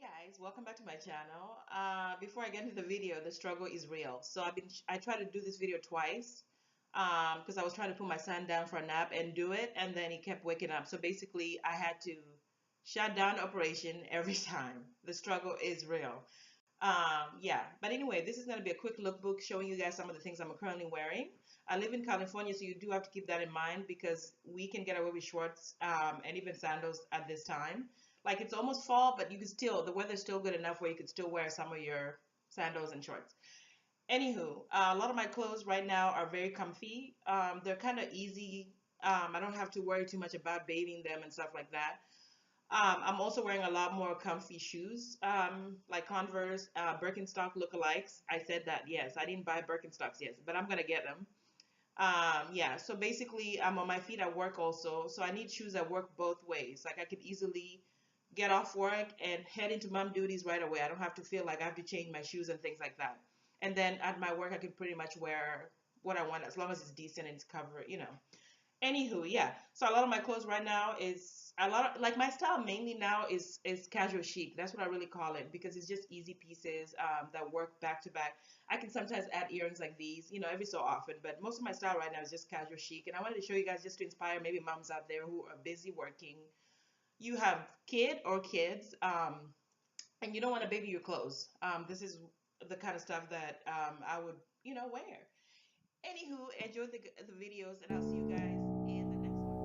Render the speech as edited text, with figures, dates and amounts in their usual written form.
Guys, welcome back to my channel. Before I get into the video, the struggle is real. So I tried to do this video twice because I was trying to put my son down for a nap and do it, and then he kept waking up. So basically, I had to shut down operation every time. The struggle is real. Yeah, but anyway, this is going to be a quick lookbook showing you guys some of the things I'm currently wearing. I live in California, so you do have to keep that in mind because we can get away with shorts and even sandals at this time. Like it's almost fall, but you can still, the weather's still good enough where you could still wear some of your sandals and shorts. Anywho, a lot of my clothes right now are very comfy. They're kind of easy. I don't have to worry too much about bathing them and stuff like that. I'm also wearing a lot more comfy shoes, like Converse, Birkenstock lookalikes. I said that, yes. I didn't buy Birkenstocks yet, but I'm gonna get them. Yeah, so basically, I'm on my feet at work also, so I need shoes that work both ways. Like I could easily get off work and head into mom duties right away. I don't have to feel like I have to change my shoes and things like that. And then at my work, I can pretty much wear what I want as long as it's decent and it's covered. Anywho, yeah. So a lot of my clothes right now is a lot of like my style mainly now is casual chic. That's what I really call it because it's just easy pieces that work back to back. I can sometimes add earrings like these, every so often, but most of my style right now is just casual chic. And I wanted to show you guys just to inspire maybe moms out there who are busy working. You have kid or kids, and you don't want to baby your clothes. This is the kind of stuff that I would, wear. Anywho, enjoy the videos, and I'll see you guys in the next one.